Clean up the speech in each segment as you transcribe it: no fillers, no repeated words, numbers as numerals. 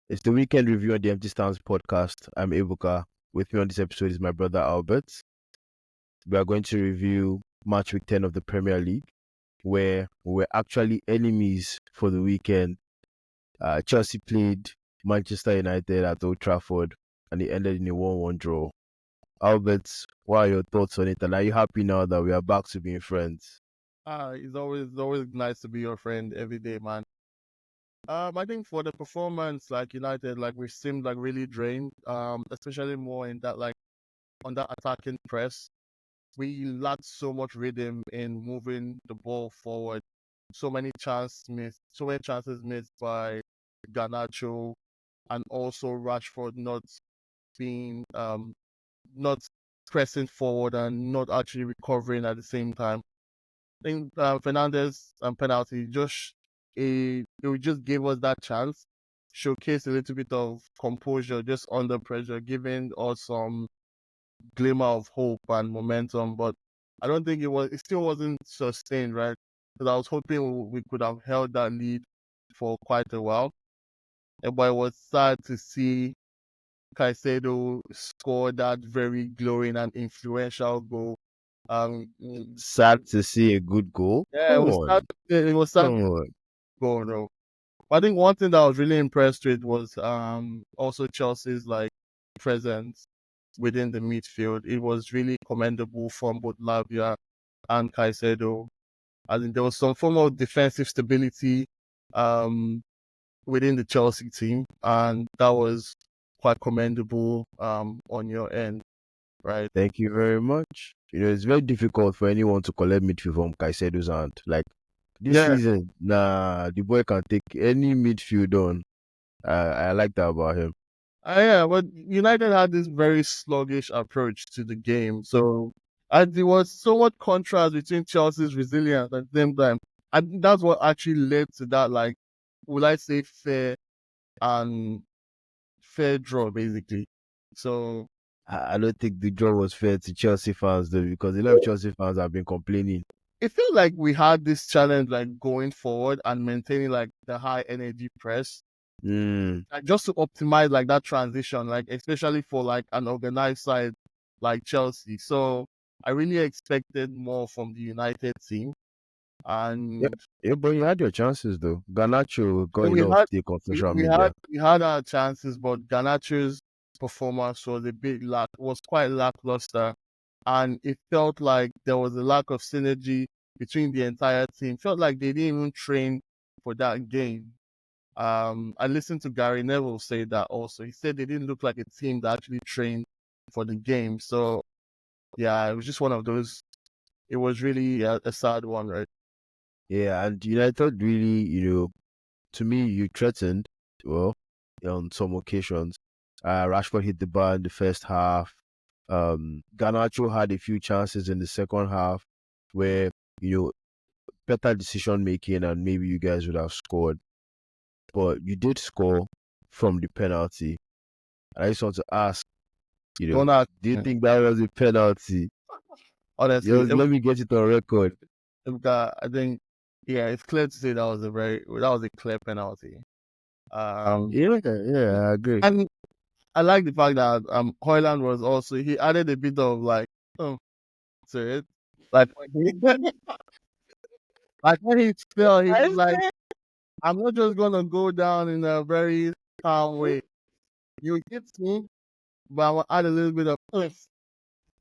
It's the weekend review on the Empty Stands podcast. I'm Ebuka. With me on this episode is my brother Albert. We are going to review Matchweek 10 of the Premier League, where we're actually enemies for the weekend. Chelsea played Manchester United at Old Trafford, and it ended in a 1-1 draw. Albert, what are your thoughts on it? And are you happy now that we are back to being friends? It's always nice to be your friend every day, man. I think for the performance, like United, like we seemed like really drained. Especially more in that like on that attacking press. We lacked so much rhythm in moving the ball forward. So many chances missed by Garnacho and also Rashford being not pressing forward and not actually recovering at the same time. I think Fernandez penalty it just gave us that chance, showcase a little bit of composure just under pressure, giving us some glimmer of hope and momentum. But I don't think it still wasn't sustained, right? Because I was hoping we could have held that lead for quite a while. But it was sad to see Caicedo score that very glowing and influential goal. Sad to see a good goal. Yeah, Come it was sad. on, It was come sad on. goal, though. I think one thing that I was really impressed with was also Chelsea's like presence within the midfield. It was really commendable from both Lavia and Caicedo. I think there was some form of defensive stability um within the Chelsea team, and that was quite commendable on your end, right? Thank you very much. It's very difficult for anyone to collect midfield from Caicedo's hand. Like this Yeah, season, the boy can take any midfield on. I like that about him. yeah, but United had this very sluggish approach to the game. So and there was so much contrast between Chelsea's resilience at the same time. I think that's what actually led to that, like, would I say and fair draw, basically. So I don't think the draw was fair to Chelsea fans though, because a lot of Chelsea fans have been complaining. it felt like we had this challenge, like going forward and maintaining like the high energy press, Mm. like just to optimize like that transition, like especially for like an organized side like Chelsea. So I really expected more from the United team, Yeah, and yeah, but you had your chances though. Garnacho got a we lot of had take on we, social we had media. we had our chances, but Garnacho's performance was quite lackluster, and it felt like there was a lack of synergy between the entire team. Felt like they didn't even train for that game. I listened to Gary Neville say that also. He said they didn't look like a team that actually trained for the game. So yeah, it was just one of those. It was really a sad one, right? Yeah, and United really, to me, you threatened, well, on some occasions. Rashford hit the bar in the first half. Garnacho had a few chances in the second half where, you know, better decision making and maybe you guys would have scored. But you did score from the penalty. And I just want to ask, Don't ask. do you think that was a penalty? Honestly, Let me get it on record. I think yeah, it's clear to say that was a clear penalty. Um, Yeah, I agree. and I like the fact that Hoyland was also he added a bit of like oh to it, like like when he fell, he was like, I'm not just gonna go down in a very calm way. You hit me, but I will add a little bit of oomph.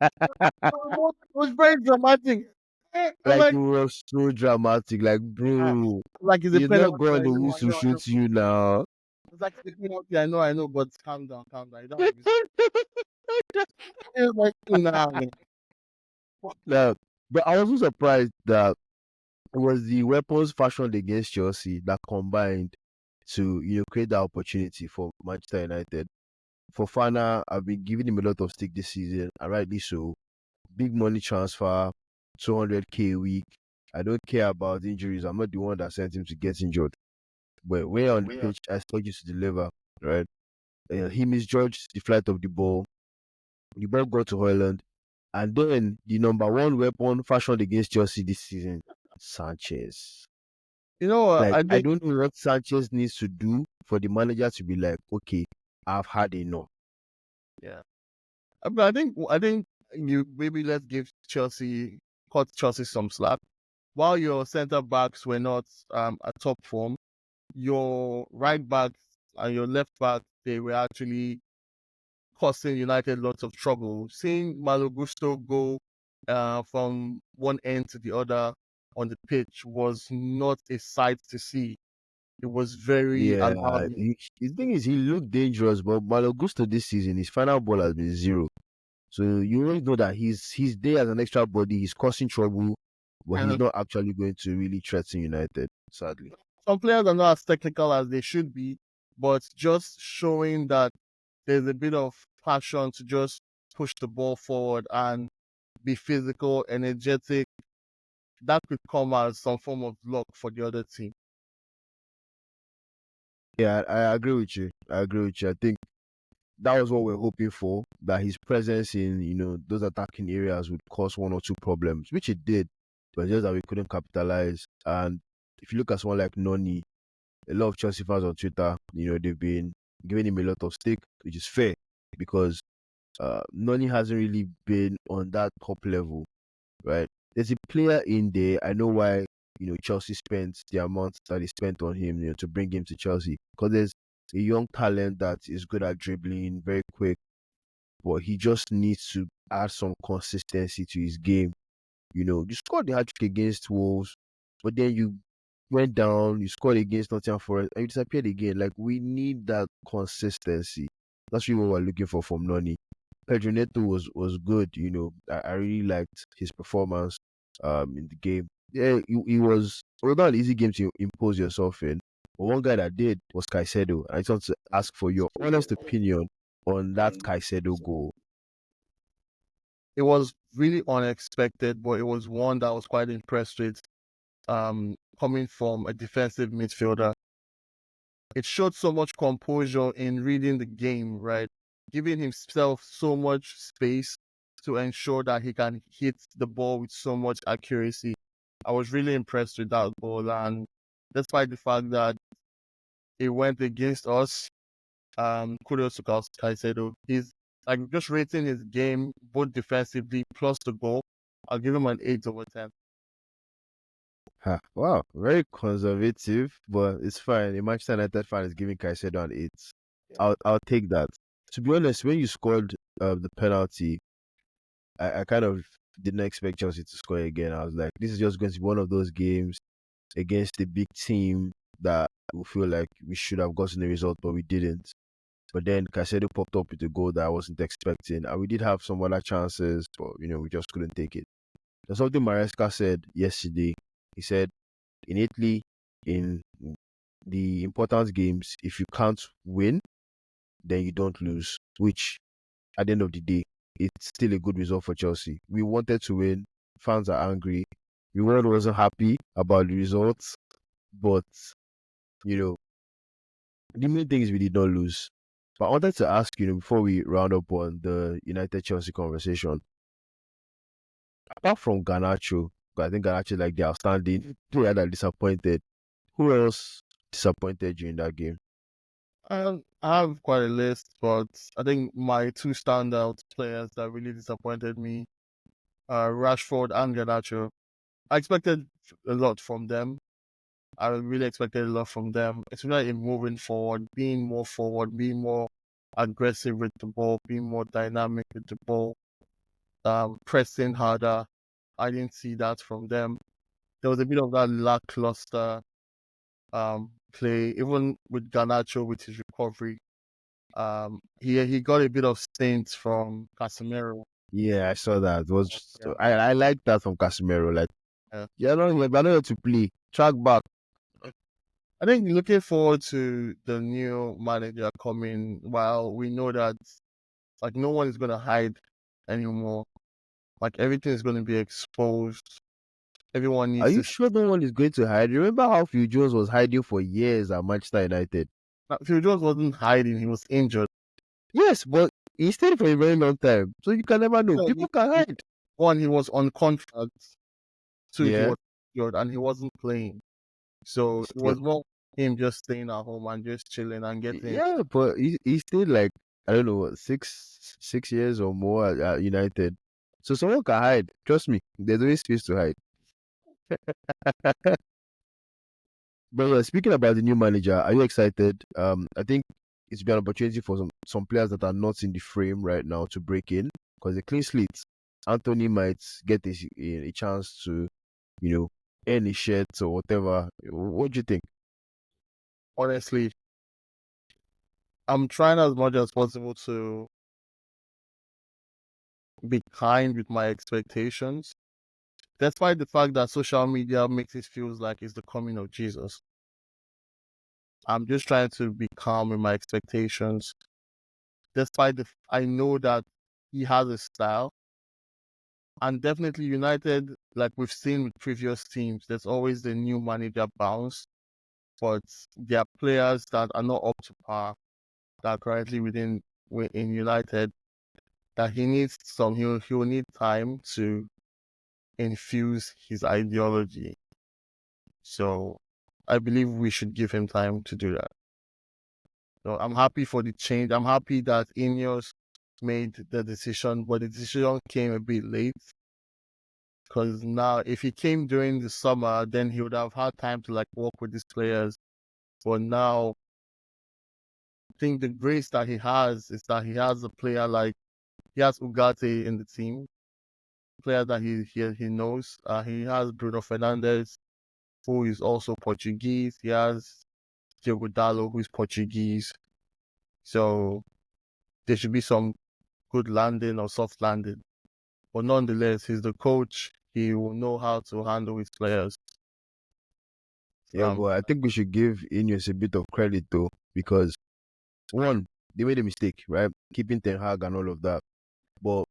It was very dramatic. I'm Like like, it was so dramatic. Like, ah, bro, like it's a you're not penalty. going I to know, who I to know, I know. shoot you now. It's like it's a penalty. I know, but calm down, calm down. You don't have to be. It's like, nah, man. Yeah, but I was also surprised that it was the weapons fashioned against Chelsea that combined to create that opportunity for Manchester United. For Fana, I've been giving him a lot of stick this season, and rightly so. Big money transfer, 200k a week. I don't care about injuries. I'm not the one that sent him to get injured. But when you're on the pitch, I expect you to deliver, right? He misjudged the flight of the ball. The ball got to Hoyland. And then the number one weapon fashioned against Chelsea this season, Sanchez. You know what? Like, I I think don't know what Sanchez needs to do for the manager to be like, okay, I've had enough. yeah. But I think you maybe let's give Chelsea cut Chelsea some slack. While your centre backs were not at top form, your right backs and your left back they were actually costing United lots of trouble. Seeing Malo Gusto go from one end to the other on the pitch was not a sight to see. It was very Yeah, alarming. the thing is, he looked dangerous, but Malo Gusto this season, his final ball has been zero. So you already know that he's there as an extra body. He's causing trouble, but he's And not actually going to really threaten United. Sadly, some players are not as technical as they should be, but just showing that there's a bit of passion to just push the ball forward and be physical, energetic, that could come as some form of luck for the other team. yeah, I agree with you. I agree with you. I think that was what we're hoping for. That his presence in those attacking areas would cause one or two problems, which it did, but just that we couldn't capitalize. And if you look at someone like Noni, a lot of Chelsea fans on Twitter, they've been giving him a lot of stick, which is fair because Noni hasn't really been on that top level, right? There's a player in there. I know why Chelsea spent the amount that they spent on him, to bring him to Chelsea, because there's a young talent that is good at dribbling, very quick, but he just needs to add some consistency to his game. You scored the hat trick against Wolves, but then you went down, you scored against Nottingham Forest, and you disappeared again. Like, we need that consistency. That's really what we're looking for from Noni. Pedro Neto was good. I really liked his performance in the game. Yeah, he was not an easy game to impose yourself in. But one guy that did was Caicedo. I just want to ask for your honest opinion on that Caicedo goal. It was really unexpected, but it was one that I was quite impressed with. Coming from a defensive midfielder, it showed so much composure in reading the game, right? Giving himself so much space to ensure that he can hit the ball with so much accuracy. I was really impressed with that ball, and despite the fact that it went against us, kudos to Caicedo. He's like just rating his game both defensively plus the goal. I'll give him an 8/10. Ha, wow, very conservative, but it's fine. A Manchester United fan is giving Caicedo an 8. Yeah. I'll take that. To be honest, when you scored the penalty, I kind of didn't expect Chelsea to score again. I was like, this is just going to be one of those games against a big team that we feel like we should have gotten the result, but we didn't. But then Caicedo popped up with a goal that I wasn't expecting, and we did have some other chances, but we just couldn't take it. There's something Maresca said yesterday. He said, in Italy, in the important games, if you can't win, then you don't lose, which at the end of the day, it's still a good result for Chelsea. We wanted to win. Fans are angry. The world wasn't happy about the results, but you know, the main thing is we did not lose. But I wanted to ask, before we round up on the United Chelsea conversation, apart from Garnacho, 'cause I think Garnacho is like the outstanding player that disappointed. Who else disappointed you in that game? I have quite a list, but I think my two standout players that really disappointed me are Rashford and Garnacho. I expected a lot from them. I really expected a lot from them, especially in moving forward, being more aggressive with the ball, being more dynamic with the ball, pressing harder. I didn't see that from them. There was a bit of that lackluster play, even with Garnacho with his recovery. He got a bit of stains from Casemiro. Yeah, I saw that. It was Yeah, I like that from Casemiro. Like, yeah. yeah, no, we're not here to play. Track back. I think looking forward to the new manager coming. While we know that like no one is gonna hide anymore, like everything is gonna be exposed. Everyone Are needs you to. sure no one is going to hide? Remember how Phil Jones was hiding for years at Manchester United? Phil Jones wasn't hiding; he was injured. Yes, but he stayed for a very long time, so you can never know. No, People can hide. one, he was on contract. Two, he Yeah. was injured and he wasn't playing. So it Still, was more him just staying at home and just chilling and getting. yeah, but he stayed like I don't know what, 6 years or more at United. So someone can hide. Trust me, there's always space to hide. Brother, speaking about the new manager, are you excited? I think it's been an opportunity for some players that are not in the frame right now to break in because a clean slate. Anthony might get a chance to, you know, earn his shirt or whatever. What do you think? Honestly, I'm trying as much as possible to be kind with my expectations, despite the fact that social media makes it feels like it's the coming of Jesus. I'm just trying to be calm with my expectations, despite I know that he has a style, and definitely United, like we've seen with previous teams, there's always the new manager bounce, but there are players that are not up to par that are currently in United that he needs he'll need time to infuse his ideology. So I believe we should give him time to do that. So I'm happy for the change. I'm happy that Ineos made the decision, but the decision came a bit late because now if he came during the summer, then he would have had time to like work with these players. But now I think the grace that he has is that he has a player like he has Ugarte in the team, player that he knows. He has Bruno Fernandes, who is also Portuguese. He has Diogo Dallo, who is Portuguese. So there should be some good landing or soft landing. But nonetheless, he's the coach. He will know how to handle his players. Yeah, but I think we should give Ineos a bit of credit though, because one, they made a mistake, right? Keeping Ten Hag and all of that. But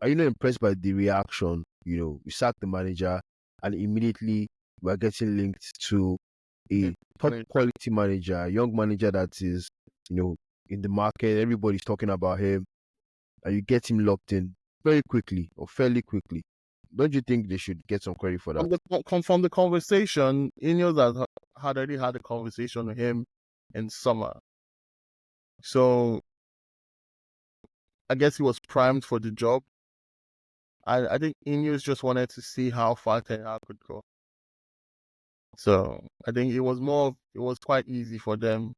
are you not impressed by the reaction? We sacked the manager and immediately we're getting linked to a top quality manager, a young manager that is, in the market. Everybody's talking about him. And you get him locked in very quickly or fairly quickly. Don't you think they should get some credit for that? From the conversation, Ineos had already had a conversation with him in summer. So I guess he was primed for the job. I think Ineos just wanted to see how far Ten Hag could go. So I think it was quite easy for them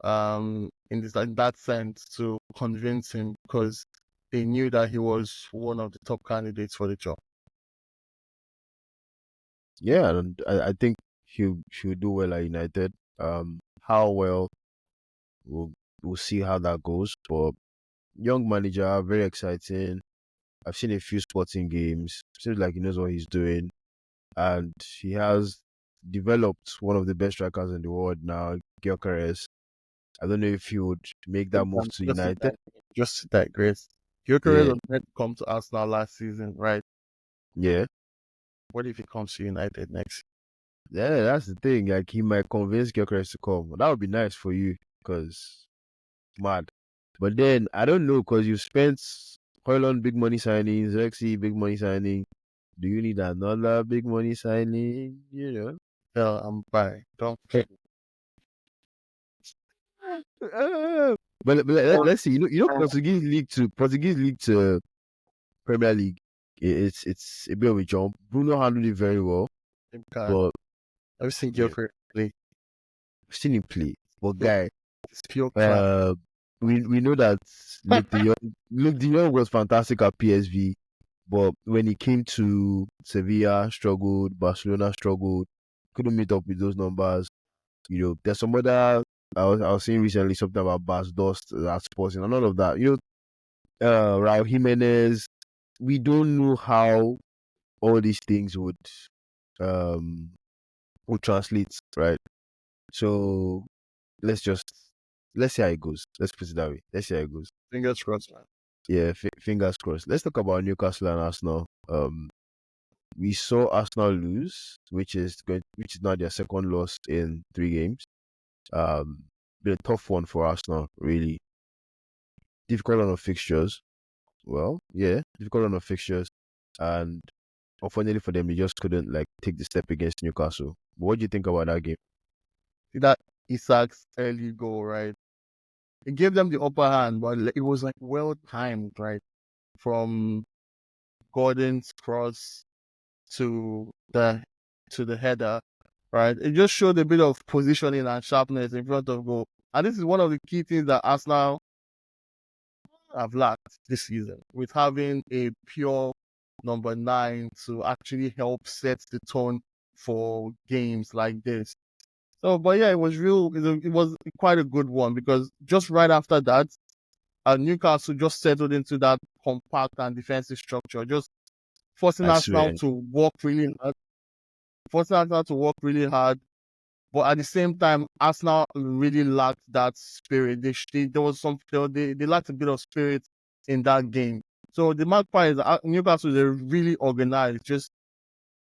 in that sense to convince him because they knew that he was one of the top candidates for the job. Yeah, and I think he'll do well at United. How well we'll see how that goes. But young manager, very exciting. I've seen a few sporting games. Seems like he knows what he's doing, and he has developed one of the best strikers in the world now, Gyökeres. I don't know if he would make that move to United. Just to digress, Gyökeres Yeah, was meant to come to Arsenal last season, right? yeah, What if he comes to United next? yeah. That's the thing. Like he might convince Gyökeres to come. That would be nice for you, cause mad. But then I don't know, cause you spent Højlund big money signings, Rexy big money signing. Do you need another big money signing? Hell, I'm by. Don't care. But let's see. Portuguese league to Premier League. It's a bit of a jump. Bruno handled it very well, but I've seen yeah, Gyökeres play. I've seen him play. But guy, It's pure class. we know that Luke De Jong was fantastic at PSV, but when he came to Sevilla, struggled. Barcelona struggled. Couldn't meet up with those numbers. There's some other. I was seeing recently something about Bas Dost at Sporting and all of that. Raul Jimenez. We don't know how all these things um would translate, right? So let's see how it goes. Let's put it that way. Let's see how it goes. Fingers crossed, man. Yeah, fingers crossed. Let's talk about Newcastle and Arsenal. We saw Arsenal lose, which is now their second loss in 3 games. Been a tough one for Arsenal, really. Difficult on the fixtures. Well, yeah, difficult on the fixtures, and unfortunately for them, they just couldn't like take the step against Newcastle. But what do you think about that game? See that Isak's early goal, right? It gave them the upper hand, but it was like well timed, right? From Gordon's cross to the header, right? It just showed a bit of positioning and sharpness in front of goal. And this is one of the key things that Arsenal have lacked this season, with having a pure number 9 to actually help set the tone for games like this. So, but yeah, it was real. It was quite a good one because just right after that, Newcastle just settled into that compact and defensive structure, just forcing I Arsenal swear. to work really hard, forcing Arsenal to work really hard. But at the same time, Arsenal really lacked that spirit. There was some they lacked a bit of spirit in that game. So the Magpies, Newcastle, they're really organized, just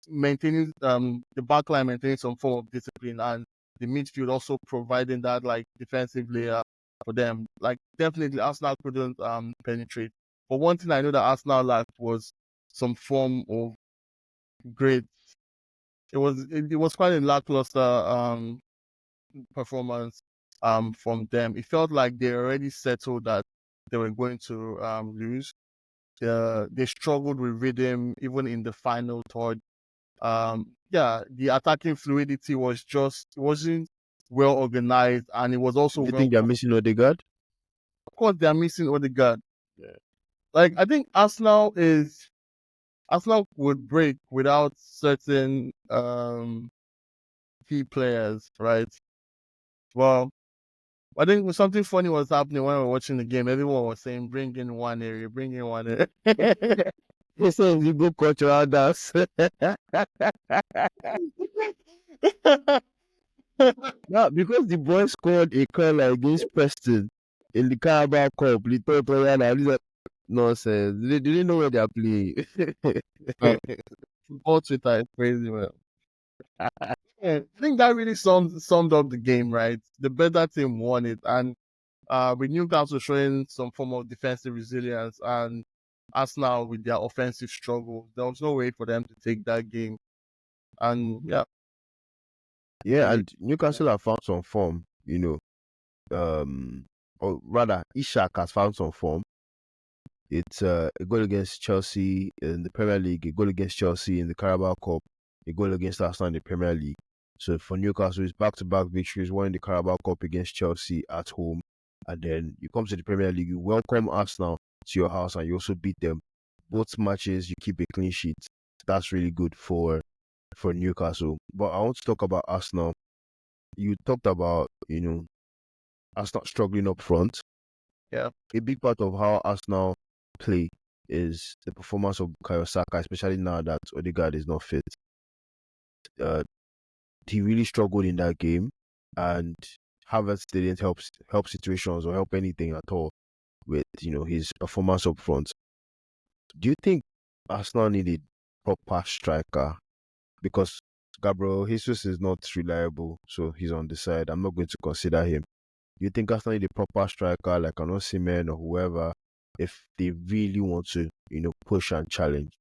maintaining the backline maintaining some form of discipline, and the midfield also providing that like defensive layer for them. Like definitely Arsenal couldn't penetrate. But one thing I know that Arsenal lacked was some form of great. It was quite a lackluster performance from them. It felt like they already settled that they were going to lose. They struggled with rhythm even in the final third. Yeah, the attacking fluidity wasn't well organized, and it was also Do you well. think they're missing Odegaard? Of course, they are missing Odegaard. Yeah. Like I think Arsenal would break without certain key players, right? Well, I think something funny was happening when we were watching the game. Everyone was saying, "Bring in one area, bring in one area." He says you go cultural dance. No, because the boys scored a corner against Preston in the Carabao Cup, the third player, and I was like, nonsense. They didn't know where they are playing. Football Twitter is crazy, man. Yeah, I think that really summed up the game, right? The better team won it, and with Newcastle showing some form of defensive resilience and Arsenal with their offensive struggle, there was no way for them to take that game. And yeah, Yeah, they, and Newcastle have found some form, or rather, Isak has found some form. It's a goal against Chelsea in the Premier League, a goal against Chelsea in the Carabao Cup, a goal against Arsenal in the Premier League. So for Newcastle, it's back-to-back victories, one in the Carabao Cup against Chelsea at home, and then you come to the Premier League, you welcome Arsenal to your house, and you also beat them. Both matches, you keep a clean sheet. That's really good for Newcastle. But I want to talk about Arsenal. You talked about, Arsenal struggling up front. yeah, A big part of how Arsenal play is the performance of Bukayo Saka, especially now that Odegaard is not fit. Uh, he really struggled in that game, and Havertz didn't help situations or help anything at all with his performance up front. Do you think Arsenal needed proper striker? Because Gabriel Jesus is not reliable, so he's on the side. I'm not going to consider him. Do you think Arsenal need a proper striker like an Osimhen or whoever if they really want to, push and challenge?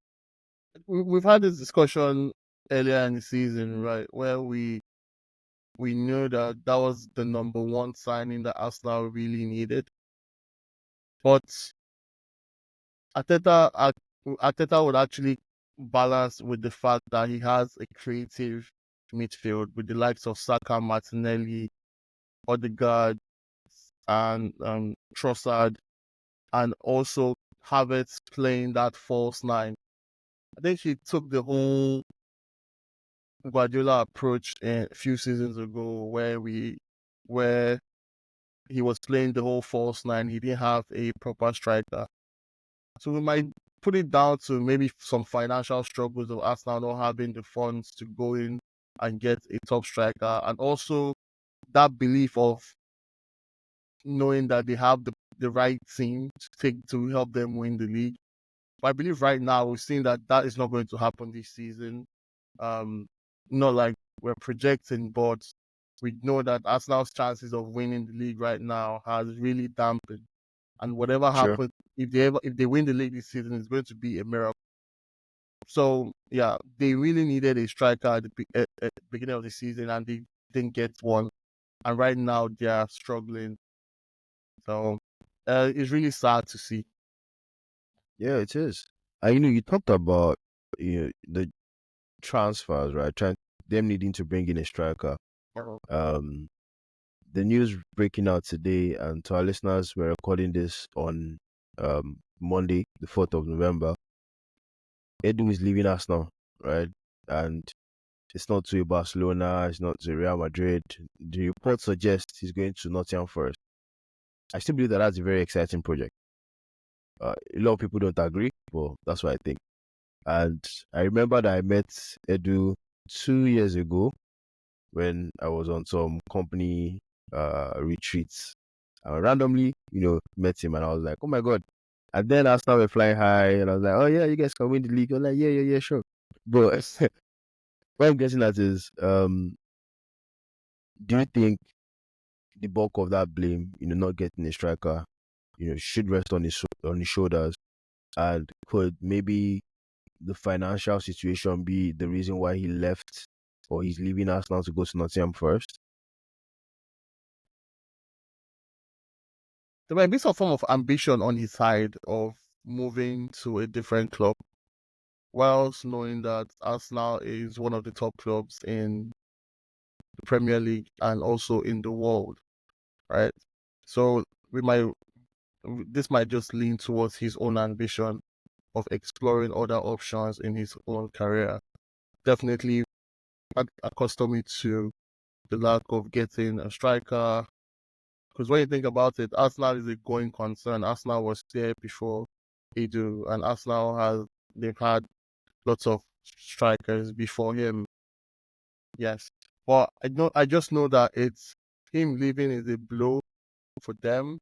we've had this discussion earlier in the season, right, where we knew that that was the number one signing that Arsenal really needed, but Ateta Ateta would actually balance with the fact that he has a creative midfield with the likes of Saka, Martinelli, Odegaard, and Trossard, and also Havertz playing that false nine. I think he took the whole Guardiola approach a few seasons ago, where he was playing the whole false nine. He didn't have a proper striker, so we might put it down to maybe some financial struggles of Arsenal not having the funds to go in and get a top striker, and also that belief of knowing that they have the right team to help them win the league. But I believe right now we're seeing that that is not going to happen this season. Um, Not like we're projecting, but we know that Arsenal's chances of winning the league right now has really dampened. And whatever Sure. happens, if they win the league this season, it's going to be a miracle. So yeah, they really needed a striker at the beginning of the season, and they didn't get one. And right now they are struggling. So it's really sad to see. Yeah, it is. And you talked about the transfers, right? Them needing to bring in a striker. Um, the news breaking out today, and to our listeners, we're recording this on Monday, the 4th of November. Edu is leaving us now, right? And it's not to Barcelona, it's not to Real Madrid. The report suggests he's going to Nottingham Forest. I still believe that that's a very exciting project. A lot of people don't agree, but that's what I think. And I remember that I met Edu 2 years ago when I was on some company retreats. I randomly, met him and I was like, oh my God. And then I started flying high and I was like, oh yeah, you guys can win the league. I'm like, yeah, sure. But what I'm guessing at is, do you think the bulk of that blame, not getting a striker, should rest on his shoulders? And could maybe the financial situation be the reason why he left or he's leaving us now to go to Nottingham Forest? There might be some form of ambition on his side of moving to a different club, whilst knowing that Arsenal is one of the top clubs in the Premier League and also in the world, right? So this might just lean towards his own ambition of exploring other options in his own career. Definitely accustomed to the lack of getting a striker. Because when you think about it, Arsenal is a going concern. Arsenal was there before Edu, and they've had lots of strikers before him. Yes, but I just know that it's him leaving is a blow for them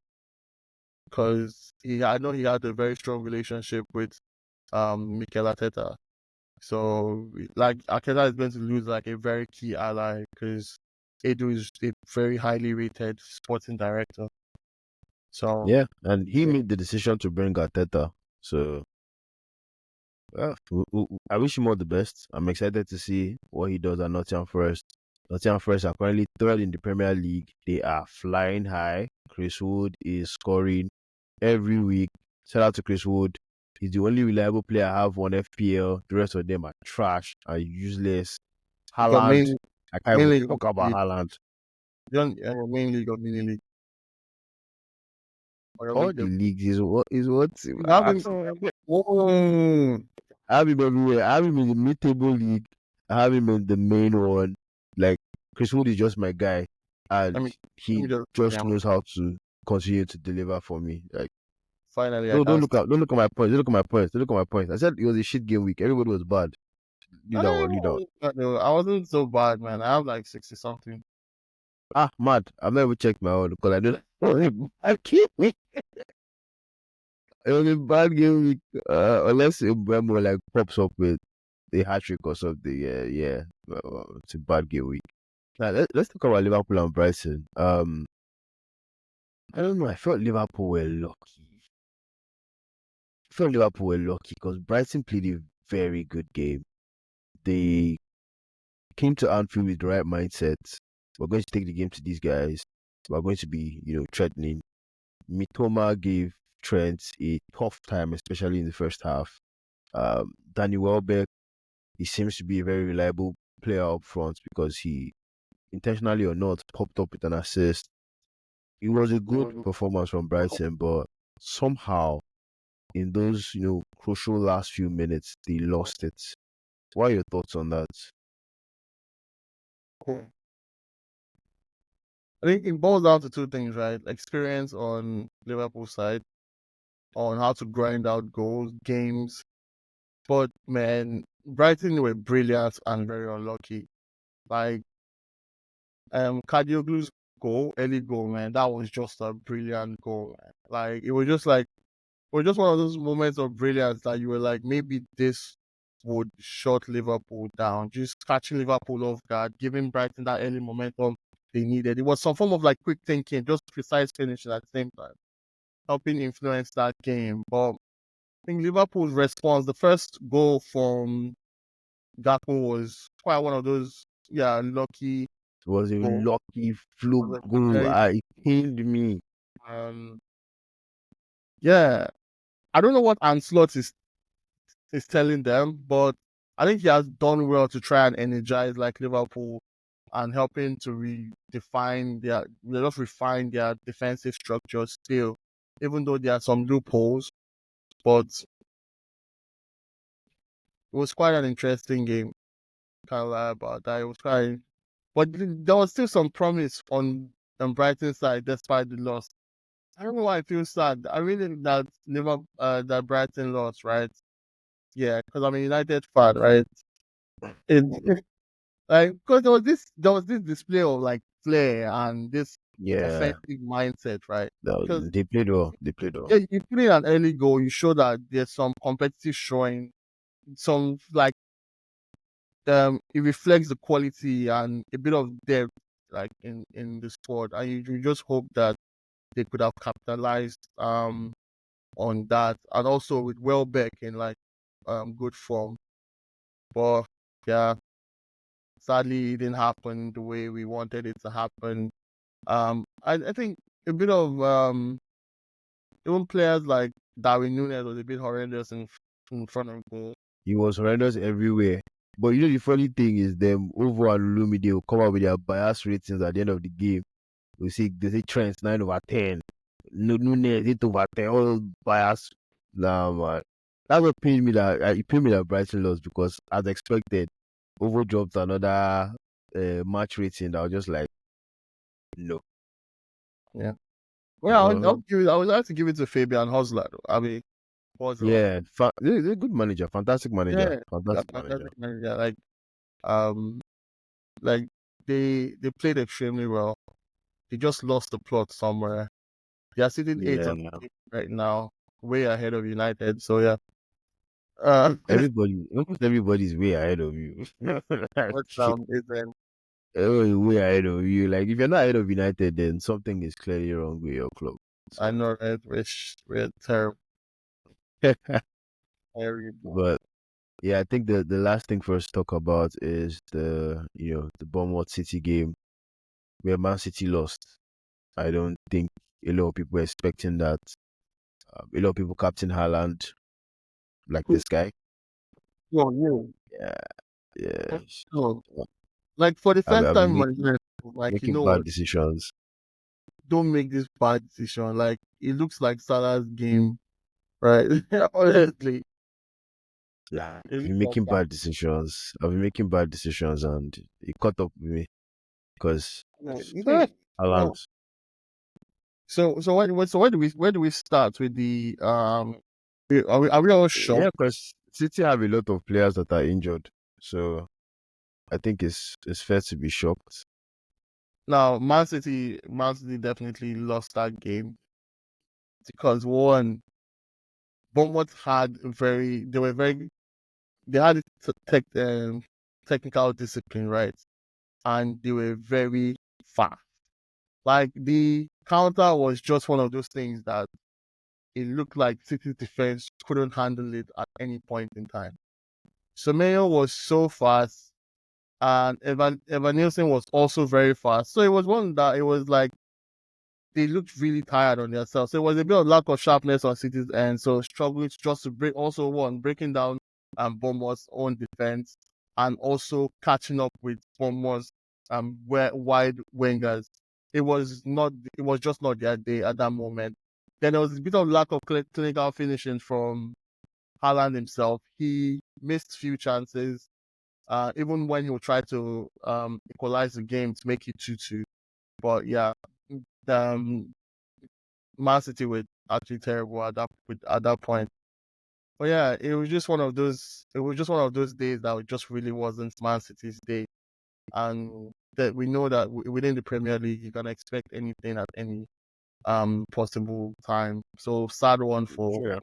because I know he had a very strong relationship with Mikel Arteta. So like Arteta is going to lose like a very key ally because Edu is a very highly rated sporting director. So Yeah, and he made the decision to bring Arteta. So I wish him all the best. I'm excited to see what he does at Nottingham Forest. Nottingham Forest are currently third in the Premier League. They are flying high. Chris Wood is scoring every week. Shout out to Chris Wood. He's the only reliable player I have on FPL. The rest of them are trash and useless. you got Haaland, I can't even mainly you got talk about Haaland. mainly you got mini league or your All league. the leagues is what You haven't. Oh, I have him everywhere. I have him in the mid-table league. I have him in the main one. Like Chris Wood is just my guy, and let me let he me just just knows how to continue to deliver for me. Like, finally I no, can. don't look at my points. Don't look at my points. Don't look at my points. I said it was a shit game week. Everybody was bad. Leave that one. Leave that one. No, I wasn't so bad, man. I have like 60 something. Ah, mad. I've never checked my own because I know that it was a bad game week. It was a bad game week. Unless Mbemo like pops up with a hat trick or something. Yeah. It's a bad game week. Now, let's talk about Liverpool and Brighton. I don't know. I felt Liverpool were lucky. Because Brighton played a very good game. They came to Anfield with the right mindset. We're going to take the game to these guys. We're going to be, threatening. Mitoma gave Trent a tough time, especially in the first half. Danny Welbeck, he seems to be a very reliable player up front because he, intentionally or not, popped up with an assist. It was a good performance from Brighton, but somehow in those, crucial last few minutes, they lost it. What are your thoughts on that? I think it boils down to two things, right? Experience on Liverpool side on how to grind out goals, games. But man, Brighton were brilliant and very unlucky. Like Kadioglu's early goal, man, that was just a brilliant goal, man. Like it was just one of those moments of brilliance that you were like, maybe this would shut Liverpool down, just catching Liverpool off guard, giving Brighton that early momentum they needed. It was some form of like quick thinking, just precise finishing at the same time, helping influence that game. But think Liverpool's response, the first goal from Gakpo was quite one of those, lucky It was a goals. lucky It fluke was a goal. very, It pained me. um, yeah. I don't know what Ancelotti is telling them, but I think he has done well to try and energize like Liverpool and helping to refine their defensive structure still, even though there are some loopholes. But it was quite an interesting game. Can't lie about that. It was quite, but there was still some promise on Brighton's side despite the loss. I don't know why I feel sad. I really think that that Brighton lost, right? Yeah, because I'm a United fan, right? It, like, because there was this display of like flair and this Yeah, offensive mindset, right? Because they played well. They played well. yeah, you put in an early goal, you show that there's some competitive showing, some like it reflects the quality and a bit of depth like in the squad, and you just hope that they could have capitalized on that, and also with Welbeck in like good form, but yeah, sadly it didn't happen the way we wanted it to happen. I think a bit of even players like Darwin Nunes was a bit horrendous in front of goal. He was horrendous everywhere. But you know the funny thing is them over and Lumi, they will come out with their bias ratings at the end of the game. They say Trent 9/10, Nunes 8/10, all bias. Nah man. That's what pained me it pained me that Brighton lost because as expected, over dropped another match rating. I was just like, no. Yeah. Well, Uh, I would like to give it to Fabian Hosler. I mean, Hosler. yeah, they're a good manager, fantastic manager, Yeah, fantastic manager. fantastic manager. Um, like they played extremely well. They just lost the plot somewhere. They are sitting eighth Yeah, on the league right now, way ahead of United. So yeah, uh, almost everybody's way ahead of you. West Ham isn't. Way ahead of you. Like if you're not ahead of United, then something is clearly wrong with your club. I So, know, right? We're terrible, terrible. but yeah, I think the last thing for us to talk about is the Bournemouth City game where Man City lost. I don't think a lot of people were expecting that. A lot of people captain Haaland like this guy. No, no, Yeah, yeah. no. Like for the first I've been time in my life, like you making know bad what? decisions. Don't make this bad decision. Like it looks like Salah's game, right? Honestly, Yeah, it I've looks been like making that. bad decisions. I've been making bad decisions, and it caught up with me because No, you eh, think, Haaland. well, so where do we start with the are we all shocked Yeah, because City have a lot of players that are injured, so I think it's fair to be shocked. now? Man City definitely lost that game because one, Bournemouth had they had technical discipline, right, and they were very fast. Like the counter was just one of those things that it looked like City's defense couldn't handle it at any point in time. Semedo was so fast, and Evan Nielsen was also very fast. So it was one that it was like they looked really tired on themselves. So it was a bit of lack of sharpness on City's end. So struggling just to breaking down Bournemouth's own defense and also catching up with Bournemouth's wide wingers. It was just not their day at that moment. Then there was a bit of lack of clinical finishing from Haaland himself. He missed few chances, even when he would try to equalize the game to make it 2-2. But yeah, um, Man City were actually terrible at that point. But yeah, it was just one of those. It was just one of those days that it just really wasn't Man City's day, and that we know that within the Premier League you can expect anything at any possible time. So sad one for Sure.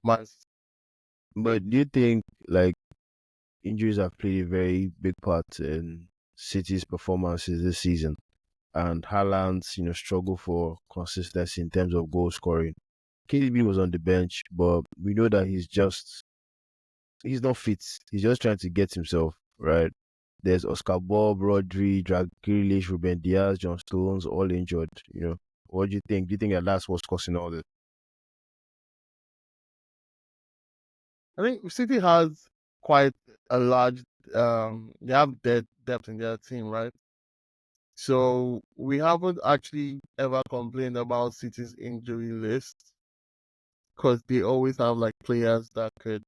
Man City. But do you think like injuries have played a very big part in City's performances this season and Haaland's struggle for consistency in terms of goal scoring? KDB was on the bench, but we know that he's not fit. He's just trying to get himself right. There's Oscar Bob, Rodri, Drag Grealish, Ruben Diaz, John Stones, all injured. What do you think? Do you think that that's what's causing all this? I think City has quite a large. They have depth in their team, right? So we haven't actually ever complained about City's injury list because they always have like players that could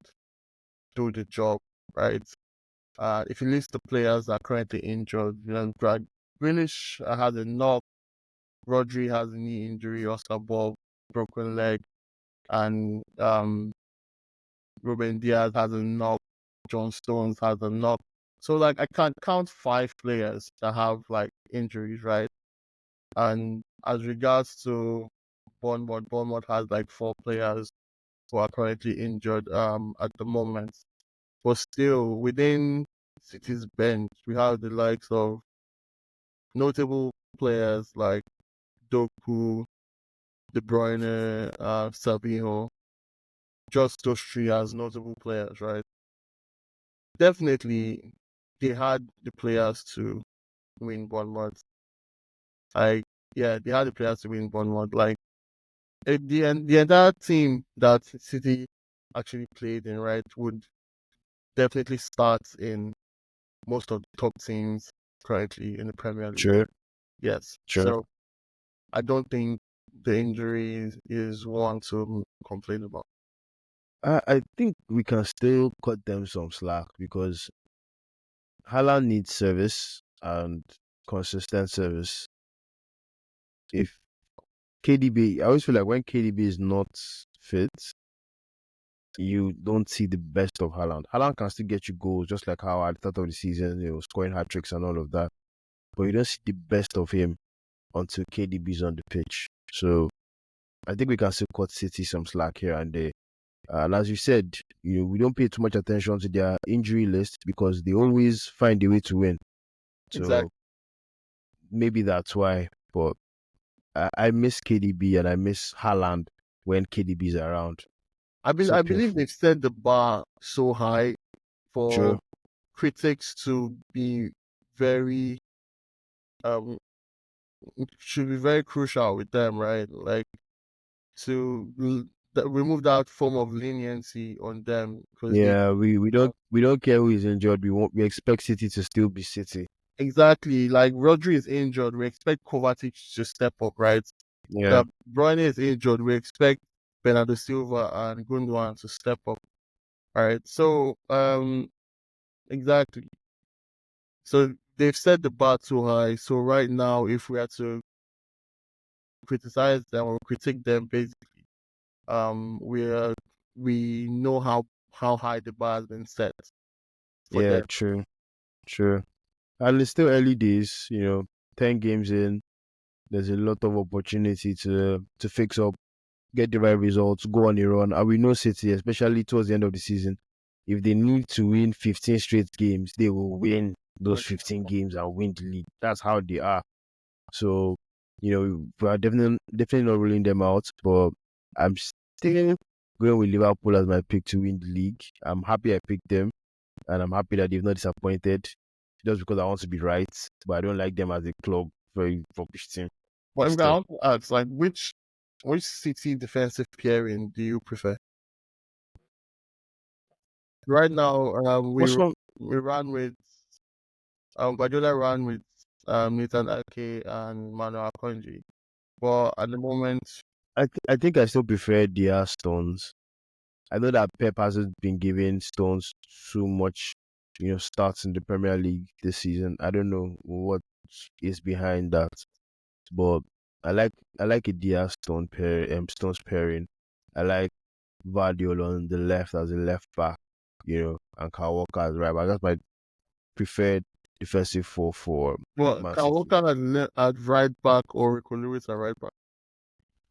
do the job, right? If you list the players that are currently injured, Grealish has a knock, Rodri has a knee injury, Oscar Bob broken leg, and Ruben Diaz has a knock, John Stones has a knock. So like I can count 5 players that have like injuries, right? And as regards to Bournemouth has like 4 players who are currently injured at the moment. But still within City's bench we have the likes of notable players like Doku, De Bruyne, Sabino, just those 3 as notable players, right? Definitely they had the players to win Bournemouth. Like, yeah, they had the players to win Bournemouth. Like, the entire team that City actually played in, right, would definitely start in most of the top teams currently in the Premier League. Sure, Yes. sure. So I don't think the injury is one to complain about. I think we can still cut them some slack because Haaland needs service and consistent service. If KDB, I always feel like when KDB is not fit, you don't see the best of Haaland. Haaland can still get you goals, just like how at the start of the season, scoring hat tricks and all of that. But you don't see the best of him until KDB is on the pitch. So I think we can still cut City some slack here and there. And as you said, we don't pay too much attention to their injury list because they always find a way to win. Exactly. So maybe that's why. But I miss KDB and I miss Haaland when KDB is around. So I believe painful. they've set the bar so high for True. critics to be very um should be very crucial with them, right? Like remove that form of leniency on them because they Yeah, we don't care who is injured. We expect City to still be City. exactly like Rodri is injured, we expect Kovacic to step up, right? Yeah, The Bruyne is injured, we expect Bernardo Silva and Gundogan to step up, right? So exactly. So they've set the bar too high. So right now, if we are to criticize them or critique them, basically, we know how high the bar has been set for yeah, them. true, true. And it's still early days. 10 games in. There's a lot of opportunity to fix up, get the right results, go on a run. And we know City, especially towards the end of the season, if they need to win 15 straight games, they will win those 15 games and win the league. That's how they are. So, we are definitely not ruling them out, but I'm still going with Liverpool as my pick to win the league. I'm happy I picked them, and I'm happy that they've not disappointed just because I want to be right, but I don't like them as a club, very rubbish team. But if I Still. want to ask, like, which City defensive pairing do you prefer? Right now, What's wrong? we ran with Guardiola ran with Nathan Ake and Manuel Akonji. But at the moment, I think I still prefer their Stones. I know that Pep hasn't been giving Stones too much, starts in the Premier League this season. I don't know what is behind that, but I like I like a Diaz Stones pairing. I like Vardiol on the left as a left back, and Kyle Walker as right back. That's my preferred defensive four for well, Man Kyle City. Walker at right back or Rico Lewis at right back.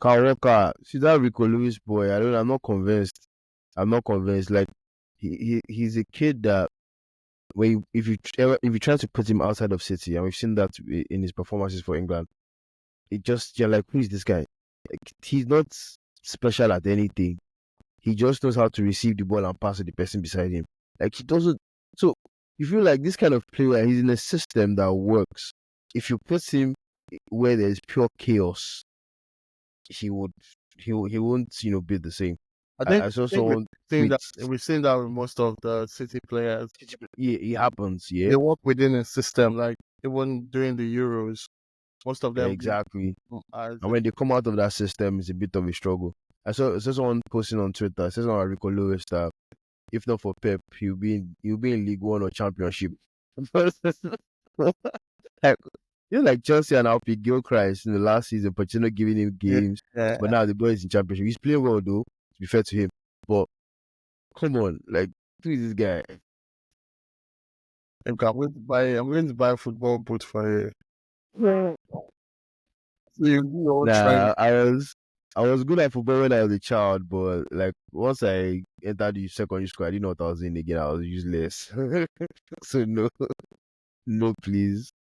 Kyle Walker, see that Rico Lewis boy. I'm not convinced. I'm not convinced. Like he's a kid that if you try to put him outside of City, and we've seen that in his performances for England, you're like, who is this guy? Like, he's not. special at anything. He just knows how to receive the ball and pass to the person beside him. Like he doesn't. So you feel like this kind of player, he's in a system that works. If you put him where there's pure chaos, he would he won't be the same. I think I saw I think someone seen tweet. that we've seen that with most of the City players. Yeah, it happens. Yeah, They work within a system. Like even during the Euros, most of them did exactly. as And when they come out of that system, it's a bit of a struggle. I saw someone posting on Twitter. I said on Rico Lewis that if not for Pep, he'll be in League One or Championship. Like, like Chelsea and Alpi Gilchrist in the last season, Pochettino giving him yeah, games, yeah. but now the boy is in Championship. He's playing well though, to be fair to him. But come on, like, who is this guy? I'm going to buy a football boot for you. So you do your own training. Nah, I was good at football when I was a child, but like once I entered the secondary school, I didn't know what I was in again. I was useless. So no, please.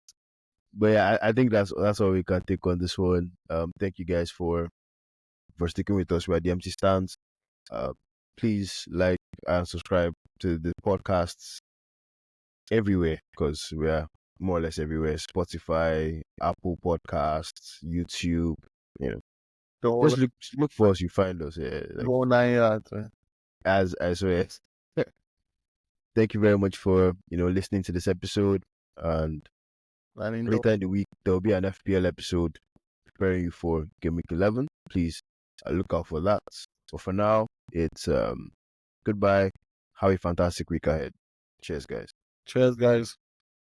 But yeah, I think that's all we can take on this one. Thank you guys for sticking with us. We're at the empty stands. Please like and subscribe to the podcasts everywhere because we are more or less everywhere. Spotify, Apple Podcasts, YouTube. You know, Go just look for us. You find us. Yeah, like, go 9 yards. Man. as well. Thank you very much for listening to this episode. And later in the week there will be an FPL episode preparing you for Game Week 11. Please look out for that. But for now, it's goodbye. Have a fantastic week ahead. Cheers, guys. Cheers, guys.